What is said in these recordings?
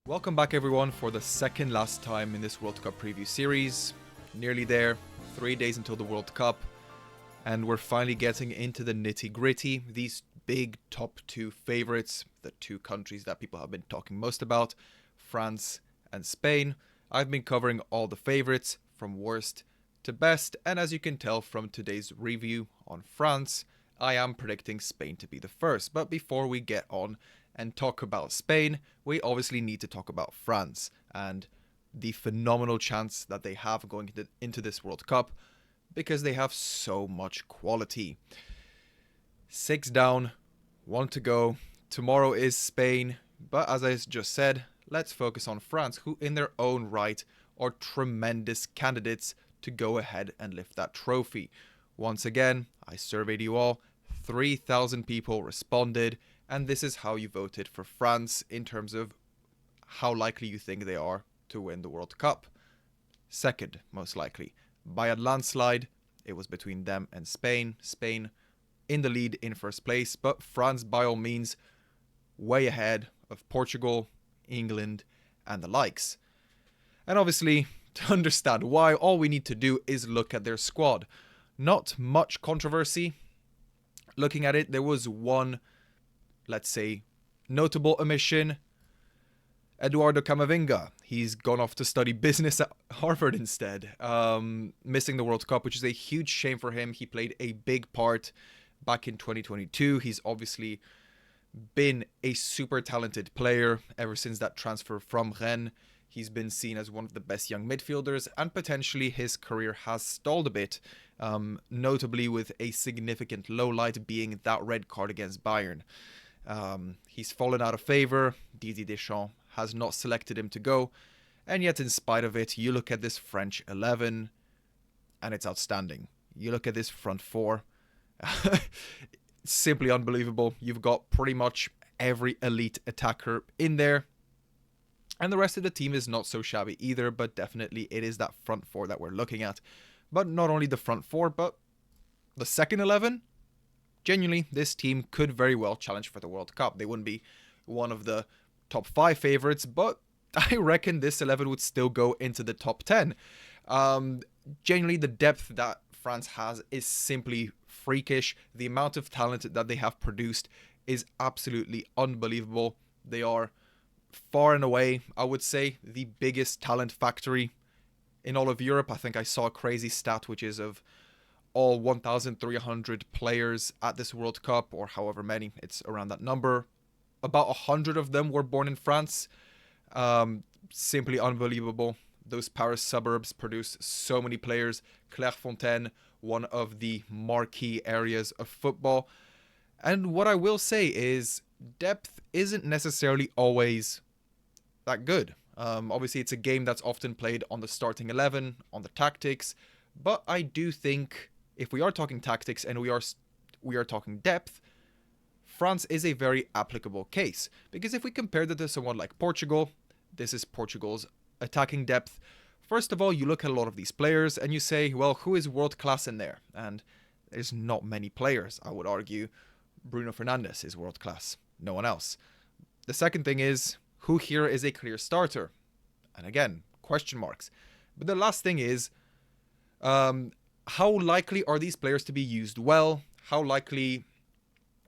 Welcome back everyone for the second last time in this World Cup preview series. Nearly there, 3 days until the World Cup, and we're finally getting into the nitty-gritty. These big top two favorites, the two countries that people have been talking most about, France and Spain. I've been covering all the favorites from worst to best, and as you can tell from today's review on France, I am predicting Spain to be the first. But before we get on and talk about Spain, we obviously need to talk about France and the phenomenal chance that they have going into this World Cup because they have so much quality. 6 down, 1 to go. Tomorrow is Spain, but as I just said, let's focus on France, who in their own right are tremendous candidates to go ahead and lift that trophy. Once again, I surveyed you all, 3,000 people responded, and this is how you voted for France in terms of how likely you think they are to win the World Cup. Second, most likely. By a landslide, it was between them and Spain. Spain in the lead in first place, but France by all means way ahead of Portugal, England, and the likes. And obviously, to understand why, all we need to do is look at their squad. Not much controversy. Looking at it, there was one, let's say, notable omission. Eduardo Camavinga. He's gone off to study business at Harvard instead, missing the World Cup, which is a huge shame for him. He played a big part back in 2022. He's obviously been a super talented player ever since that transfer from Rennes. He's been seen as one of the best young midfielders, and potentially his career has stalled a bit, notably with a significant lowlight being that red card against Bayern. He's fallen out of favour. Didier Deschamps has not selected him to go, and yet in spite of it, you look at this French 11 and it's outstanding. You look at this front four, it's simply unbelievable. You've got pretty much every elite attacker in there, and the rest of the team is not so shabby either, but definitely it is that front four that we're looking at. But not only the front four, but the second 11. Genuinely, this team could very well challenge for the World Cup. They wouldn't be one of the top 5 favorites, but I reckon this 11 would still go into the top 10. Genuinely, the depth that France has is simply freakish. The amount of talent that they have produced is absolutely unbelievable. They are far and away, I would say, the biggest talent factory in all of Europe. I think I saw a crazy stat, which is of all 1,300 players at this World Cup, or however many, it's around that number. About 100 of them were born in France. Simply unbelievable. Those Paris suburbs produce so many players. Clairefontaine, one of the marquee areas of football. And what I will say is depth isn't necessarily always that good. Obviously, it's a game that's often played on the starting 11, on the tactics. But I do think if we are talking tactics and we are talking depth, France is a very applicable case. Because if we compare that to someone like Portugal, this is Portugal's attacking depth. First of all, you look at a lot of these players and you say, well, who is world class in there? And there's not many players, I would argue. Bruno Fernandes is world class. No one else. The second thing is, who here is a clear starter? And again, question marks. But the last thing is, how likely are these players to be used well? How likely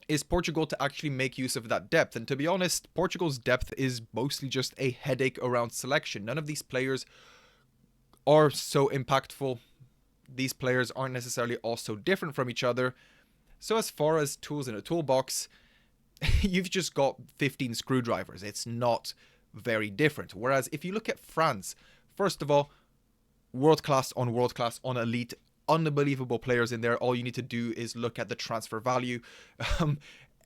is Portugal to actually make use of that depth? And to be honest, Portugal's depth is mostly just a headache around selection. None of these players are so impactful. These players aren't necessarily all so different from each other. So as far as tools in a toolbox, you've just got 15 screwdrivers. It's not very different. Whereas if you look at France, first of all, world class on elite, unbelievable players in there. All you need to do is look at the transfer value.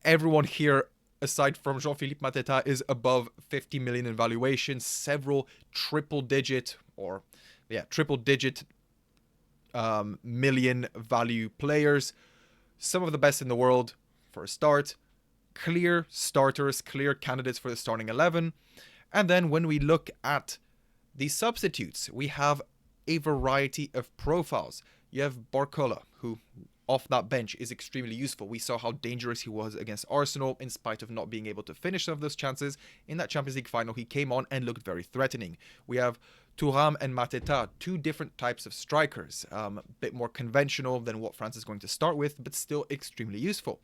Everyone here, aside from Jean-Philippe Mateta, is above 50 million in valuation. Several triple digit million value players. Some of the best in the world for a start. Clear starters, clear candidates for the starting 11. And then when we look at the substitutes, we have a variety of profiles. You have Barcola, who off that bench is extremely useful. We saw how dangerous he was against Arsenal in spite of not being able to finish some of those chances. In that Champions League final, he came on and looked very threatening. We have Thuram and Mateta, two different types of strikers, a bit more conventional than what France is going to start with, but still extremely useful.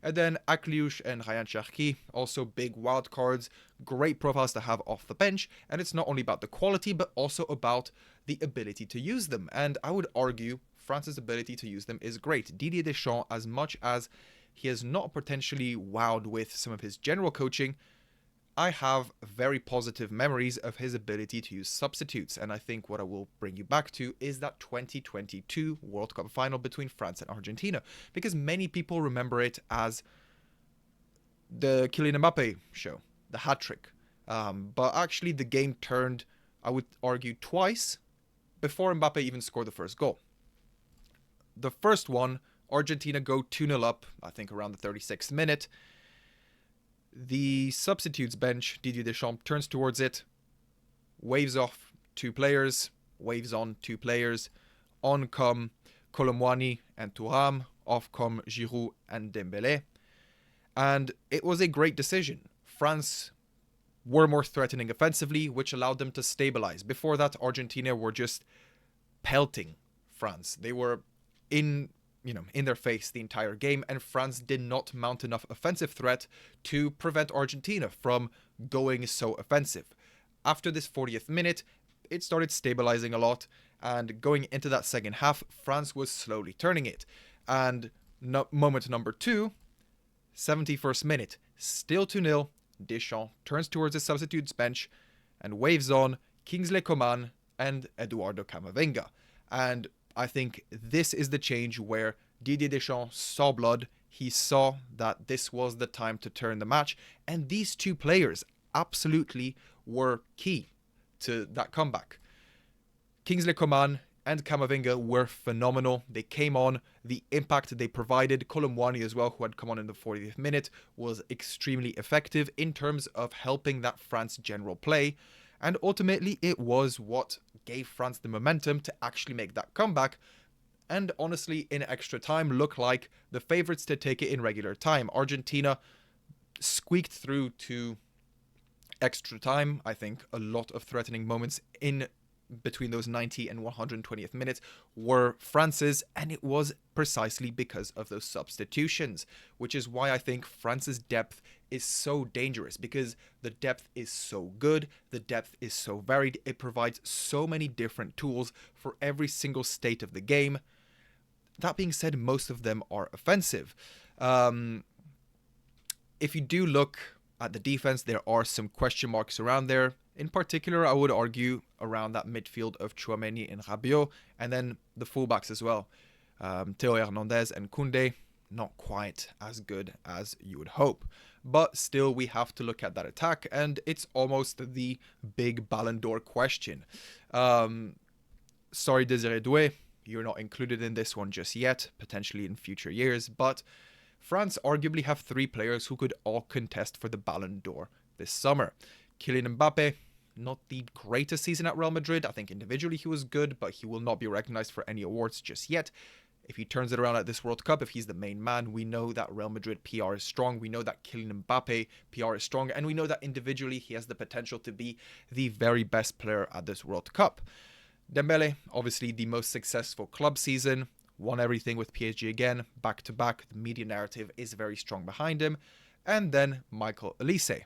And then Akliouche and Ryan Cherki, also big wild cards, great profiles to have off the bench, and it's not only about the quality, but also about the ability to use them. And I would argue France's ability to use them is great. Didier Deschamps, as much as he has not potentially wowed with some of his general coaching, I have very positive memories of his ability to use substitutes, and I think what I will bring you back to is that 2022 World Cup final between France and Argentina, because many people remember it as the Kylian Mbappe show, the hat-trick. But actually the game turned, I would argue, twice before Mbappe even scored the first goal. The first one, Argentina go 2-0 up, I think around the 36th minute. The substitutes bench, Didier Deschamps, turns towards it, waves off two players, waves on two players. On come Colomwani and Thuram, off come Giroud and Dembele. And it was a great decision. France were more threatening offensively, which allowed them to stabilize. Before that, Argentina were just pelting France. They were in their face the entire game, and France did not mount enough offensive threat to prevent Argentina from going so offensive. After this 40th minute, it started stabilizing a lot, and going into that second half, France was slowly turning it. And moment number 2, 71st minute, still 2-0, Deschamps turns towards the substitutes bench and waves on Kingsley Coman and Eduardo Camavinga. And I think this is the change where Didier Deschamps saw blood. He saw that this was the time to turn the match. And these two players absolutely were key to that comeback. Kingsley Coman and Camavinga were phenomenal. They came on. The impact they provided, Colomwani as well, who had come on in the 40th minute, was extremely effective in terms of helping that France general play. And ultimately, it was what gave France the momentum to actually make that comeback. And honestly, in extra time, look like the favourites to take it in regular time. Argentina squeaked through to extra time. I think a lot of threatening moments in between those 90 and 120th minutes were France's, and it was precisely because of those substitutions, which is why I think France's depth is so dangerous, because the depth is so good, the depth is so varied, it provides so many different tools for every single state of the game. That being said, most of them are offensive. If you do look at the defense, there are some question marks around there. In particular, I would argue around that midfield of Tchouaméni and Rabiot, and then the fullbacks as well. Theo Hernandez and Koundé, not quite as good as you would hope. But still, we have to look at that attack, and it's almost the big Ballon d'Or question. Sorry, Désiré Doué, you're not included in this one just yet, potentially in future years, but France arguably have 3 players who could all contest for the Ballon d'Or this summer. Kylian Mbappe, not the greatest season at Real Madrid. I think individually he was good, but he will not be recognized for any awards just yet. If he turns it around at this World Cup, if he's the main man, we know that Real Madrid PR is strong. We know that Kylian Mbappe PR is strong. And we know that individually he has the potential to be the very best player at this World Cup. Dembele, obviously the most successful club season. Won everything with PSG again, back-to-back. The media narrative is very strong behind him. And then Michael Olise.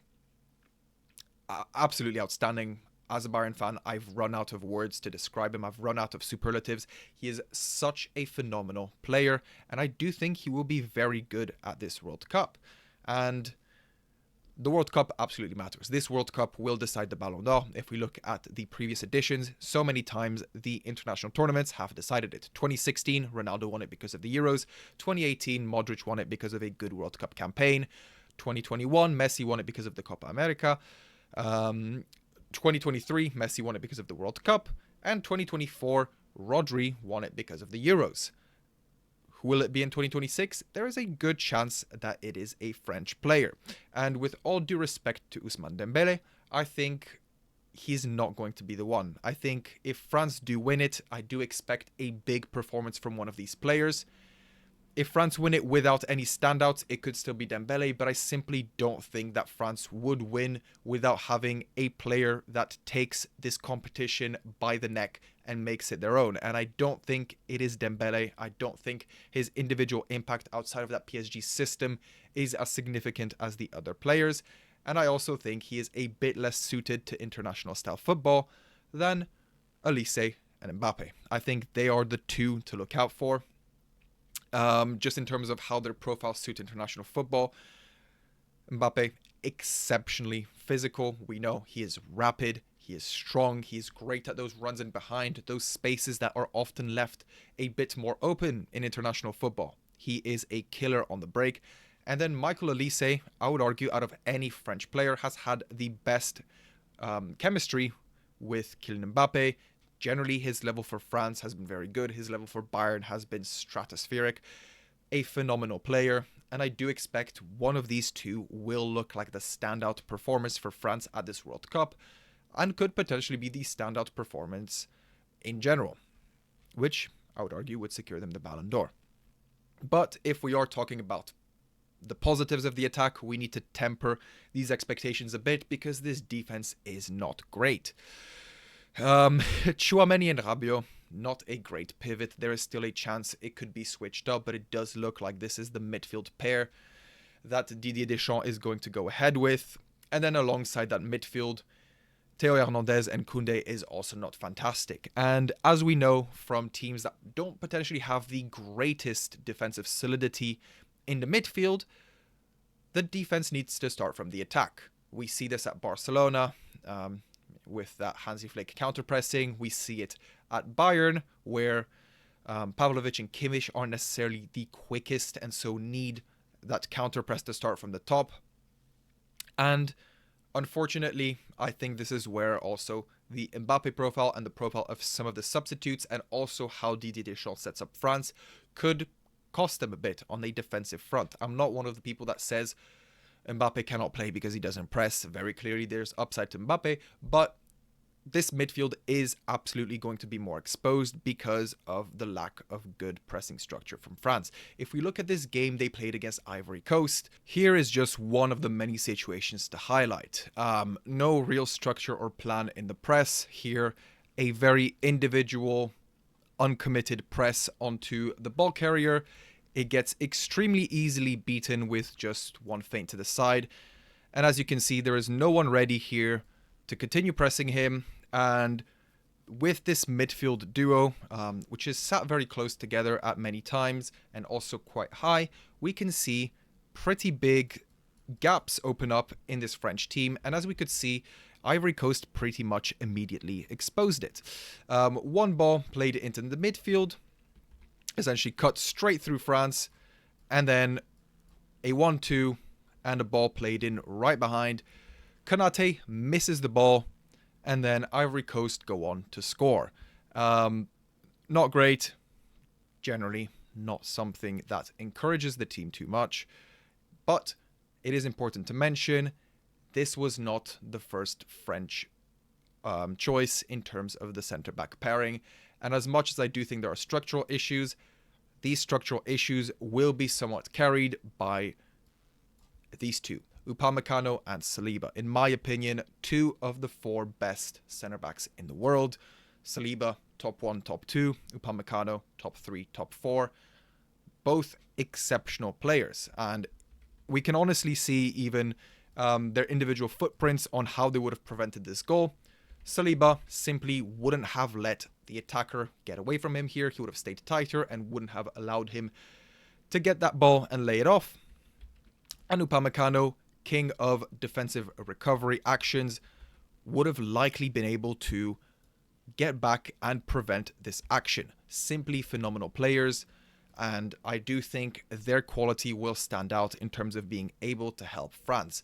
Absolutely outstanding. As a Bayern fan, I've run out of words to describe him. I've run out of superlatives. He is such a phenomenal player, and I do think he will be very good at this World Cup. And the World Cup absolutely matters. This World Cup will decide the Ballon d'Or. If we look at the previous editions, so many times the international tournaments have decided it. 2016, Ronaldo won it because of the Euros. 2018, Modric won it because of a good World Cup campaign. 2021, Messi won it because of the Copa America. 2023, Messi won it because of the World Cup. And 2024, Rodri won it because of the Euros. Who will it be in 2026? There is a good chance that it is a French player. And with all due respect to Ousmane Dembele, I think he's not going to be the one. I think if France do win it, I do expect a big performance from one of these players. If France win it without any standouts, it could still be Dembele, but I simply don't think that France would win without having a player that takes this competition by the neck and makes it their own. And I don't think it is Dembele. I don't think his individual impact outside of that PSG system is as significant as the other players. And I also think he is a bit less suited to international style football than Olise and Mbappe. I think they are the two to look out for. Just in terms of how their profiles suit international football. Mbappe, exceptionally physical. We know he is rapid, he is strong, he is great at those runs in behind, those spaces that are often left a bit more open in international football. He is a killer on the break. And then Michael Olise, I would argue, out of any French player, has had the best chemistry with Kylian Mbappe. Generally, his level for France has been very good. His level for Bayern has been stratospheric. A phenomenal player. And I do expect one of these two will look like the standout performance for France at this World Cup and could potentially be the standout performance in general, which I would argue would secure them the Ballon d'Or. But if we are talking about the positives of the attack, we need to temper these expectations a bit because this defense is not great. Tchouaméni and Rabiot, not a great pivot. There is still a chance it could be switched up, but it does look like this is the midfield pair that Didier Deschamps is going to go ahead with. And then alongside that midfield, Theo Hernandez and Koundé is also not fantastic. And as we know from teams that don't potentially have the greatest defensive solidity in the midfield, the defense needs to start from the attack. We see this at Barcelona, with that Hansi Flick counter-pressing. We see it at Bayern, where Pavlovic and Kimmich aren't necessarily the quickest and so need that counter-press to start from the top. And unfortunately, I think this is where also the Mbappe profile and the profile of some of the substitutes and also how Didier Deschamps sets up France could cost them a bit on the defensive front. I'm not one of the people that says Mbappe cannot play because he doesn't press. Very clearly, there's upside to Mbappe, but this midfield is absolutely going to be more exposed because of the lack of good pressing structure from France. If we look at this game they played against Ivory Coast, here is just one of the many situations to highlight. No real structure or plan in the press. Here, a very individual, uncommitted press onto the ball carrier. It gets extremely easily beaten with just one feint to the side. And as you can see, there is no one ready here to continue pressing him. And with this midfield duo, which is sat very close together at many times and also quite high, we can see pretty big gaps open up in this French team. And as we could see, Ivory Coast pretty much immediately exposed it. One ball played into the midfield, essentially cut straight through France, and then a 1-2 and a ball played in right behind. Konate misses the ball, and then Ivory Coast go on to score. Not great. Generally, not something that encourages the team too much. But it is important to mention, this was not the first French choice in terms of the centre-back pairing. And as much as I do think there are structural issues, these structural issues will be somewhat carried by these two, Upamecano and Saliba. In my opinion, two of the four best centre-backs in the world. Saliba, top 1, top 2. Upamecano, top 3, top 4. Both exceptional players. And we can honestly see even their individual footprints on how they would have prevented this goal. Saliba simply wouldn't have let the attacker get away from him here. He would have stayed tighter and wouldn't have allowed him to get that ball and lay it off. And Upamecano, king of defensive recovery actions, would have likely been able to get back and prevent this action. Simply phenomenal players, and I do think their quality will stand out in terms of being able to help France.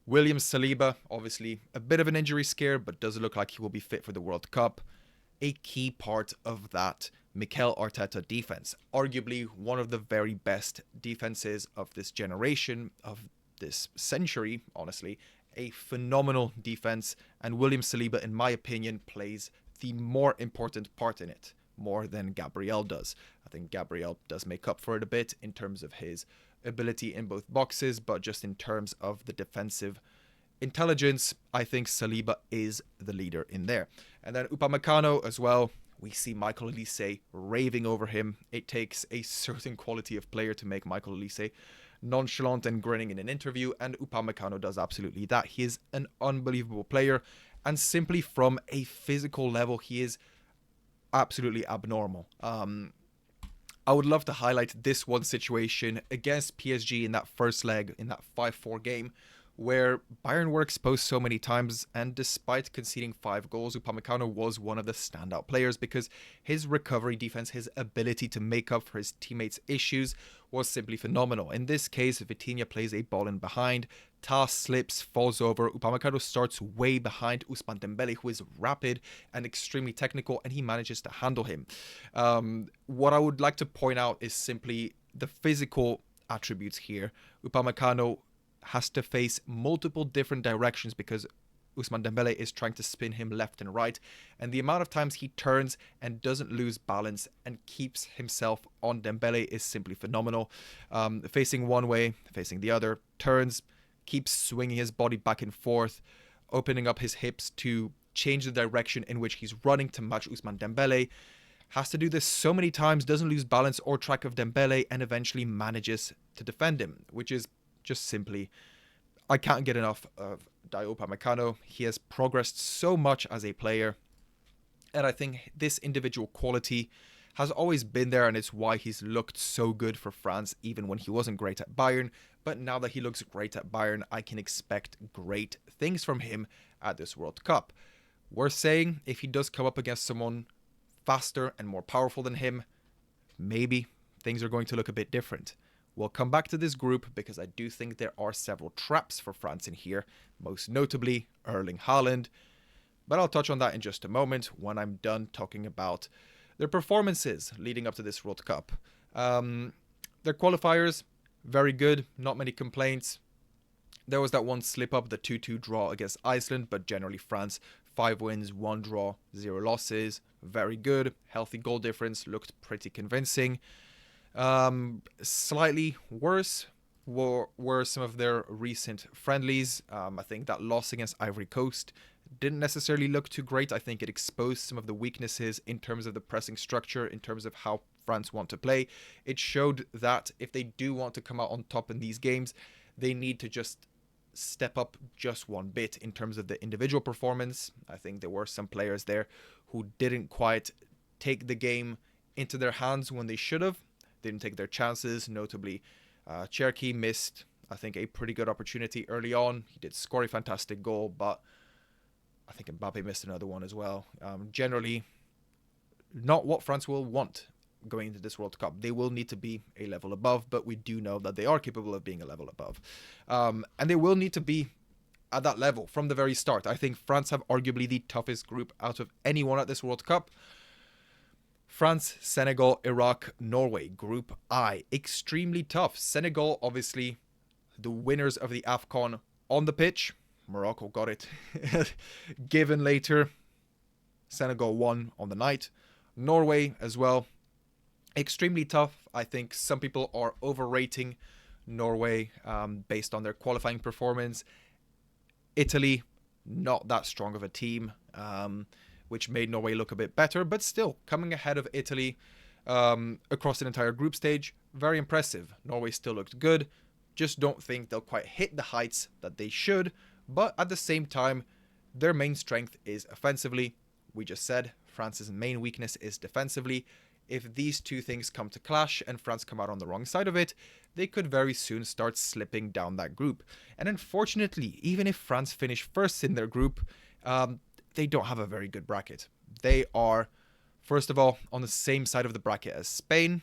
William Saliba, obviously a bit of an injury scare, but does look like he will be fit for the World Cup. A key part of that Mikel Arteta defense. Arguably one of the very best defenses of this generation, of this century, honestly. A phenomenal defense, and William Saliba, in my opinion, plays the more important part in it. more than Gabriel does. I think Gabriel does make up for it a bit in terms of his ability in both boxes, but just in terms of the defensive intelligence, I think Saliba is the leader in there. And then Upamecano as well. We see Michael Olise raving over him. It takes a certain quality of player to make Michael Olise nonchalant and grinning in an interview, and Upamecano does absolutely that. He is an unbelievable player, and simply from a physical level, he is absolutely abnormal. I would love to highlight this one situation against PSG in that first leg, in that 5-4 game, where Bayern were exposed so many times, and despite conceding 5 goals, Upamecano was one of the standout players because his recovery defense, his ability to make up for his teammates' issues was simply phenomenal. In this case, Vitinha plays a ball in behind, Tah slips, falls over, Upamecano starts way behind Ousmane Dembele, who is rapid and extremely technical, and he manages to handle him. What I would like to point out is simply the physical attributes here. Upamecano has to face multiple different directions because Ousmane Dembele is trying to spin him left and right, and the amount of times he turns and doesn't lose balance and keeps himself on Dembele is simply phenomenal. Facing one way, facing the other, turns, keeps swinging his body back and forth, opening up his hips to change the direction in which he's running to match Ousmane Dembele. Has to do this so many times, doesn't lose balance or track of Dembele, and eventually manages to defend him, which is just simply, I can't get enough of Dayot Upamecano. He has progressed so much as a player, and I think this individual quality has always been there, and it's why he's looked so good for France even when he wasn't great at Bayern. But now that he looks great at Bayern, I can expect great things from him at this World Cup. We're saying if he does come up against someone faster and more powerful than him, maybe things are going to look a bit different. We'll come back to this group because I do think there are several traps for France in here, most notably Erling Haaland. But I'll touch on that in just a moment when I'm done talking about their performances leading up to this World Cup. Their qualifiers, very good, not many complaints. There was that one slip up, the 2-2 draw against Iceland, but generally France, 5 wins, 1 draw, 0 losses. Very good, healthy goal difference, looked pretty convincing. Slightly worse were some of their recent friendlies. I think that loss against Ivory Coast didn't necessarily look too great. I think it exposed some of the weaknesses in terms of the pressing structure, in terms of how France want to play. It showed that if they do want to come out on top in these games, they need to just step up just one bit in terms of the individual performance. I think there were some players there who didn't quite take the game into their hands when they should have. Didn't take their chances, notably Cherki missed, I think, a pretty good opportunity early on. He did score a fantastic goal, but I think Mbappe missed another one as well. Generally, not what France will want going into this World Cup. They will need to be a level above, but we do know that they are capable of being a level above. And they will need to be at that level from the very start. I think France have arguably the toughest group out of anyone at this World Cup. France, Senegal, Iraq, Norway, Group I. Extremely tough. Senegal, obviously, the winners of the AFCON on the pitch. Morocco got it given later. Senegal won on the night. Norway as well. Extremely tough. I think some people are overrating Norway based on their qualifying performance. Italy, not that strong of a team. Which made Norway look a bit better, but still coming ahead of Italy across an entire group stage, very impressive. Norway still looked good, just don't think they'll quite hit the heights that they should, but at the same time, their main strength is offensively. We just said France's main weakness is defensively. If these two things come to clash and France come out on the wrong side of it, they could very soon start slipping down that group. And unfortunately, even if France finish first in their group, they don't have a very good bracket. They are, first of all, on the same side of the bracket as Spain.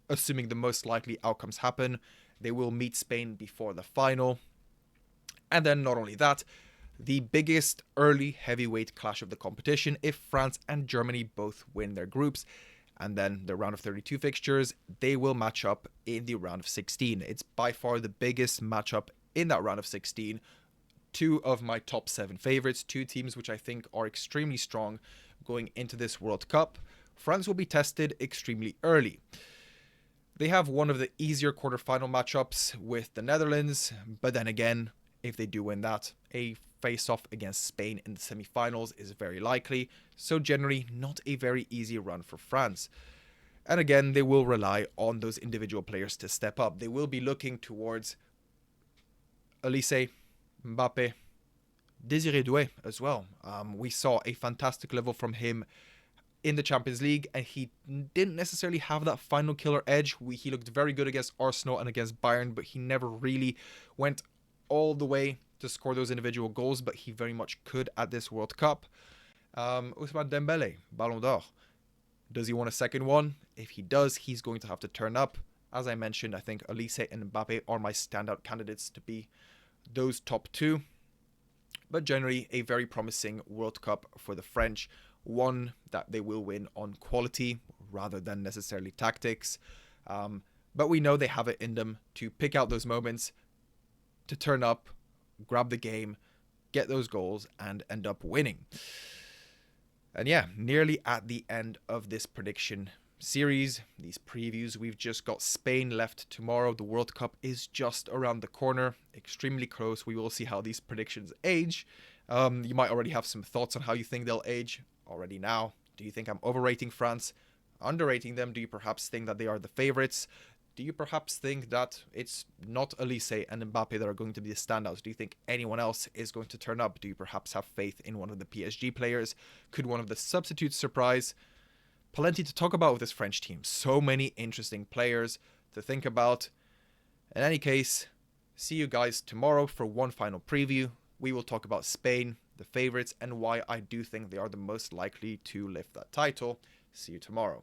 Assuming the most likely outcomes happen, they will meet Spain before the final. And then not only that, the biggest early heavyweight clash of the competition if France and Germany both win their groups. And then the round of 32 fixtures, they will match up in the round of 16. It's by far the biggest matchup in that round of 16. two of my top 7 favorites, two teams which I think are extremely strong going into this World Cup. France will be tested extremely early. They have one of the easier quarterfinal matchups with the Netherlands, but then again, if they do win that, a face-off against Spain in the semi-finals is very likely, so generally not a very easy run for France. And again, they will rely on those individual players to step up. They will be looking towards Olise, Mbappe, Désiré Doué as well. We saw a fantastic level from him in the Champions League, and he didn't necessarily have that final killer edge. He looked very good against Arsenal and against Bayern, but he never really went all the way to score those individual goals, but he very much could at this World Cup. Ousmane Dembele, Ballon d'Or. Does he want a second one? If he does, he's going to have to turn up. As I mentioned, I think Olise and Mbappe are my standout candidates to be those top two. But generally, a very promising World Cup for the French. One that they will win on quality rather than necessarily tactics. But we know they have it in them to pick out those moments, to turn up, grab the game, get those goals, and end up winning. And yeah, nearly at the end of this prediction series, these previews. We've just got Spain left tomorrow. The World Cup is just around the corner, extremely close. We will see how these predictions age. You might already have some thoughts on how you think they'll age already now. Do you think I'm overrating France, underrating them? Do you perhaps think that they are the favorites? Do you perhaps think that it's not Olise and Mbappe that are going to be the standouts? Do you think anyone else is going to turn up? Do you perhaps have faith in one of the PSG players? Could one of the substitutes surprise? Plenty to talk about with this French team. So many interesting players to think about. In any case, see you guys tomorrow for one final preview. We will talk about Spain, the favorites, and why I do think they are the most likely to lift that title. See you tomorrow.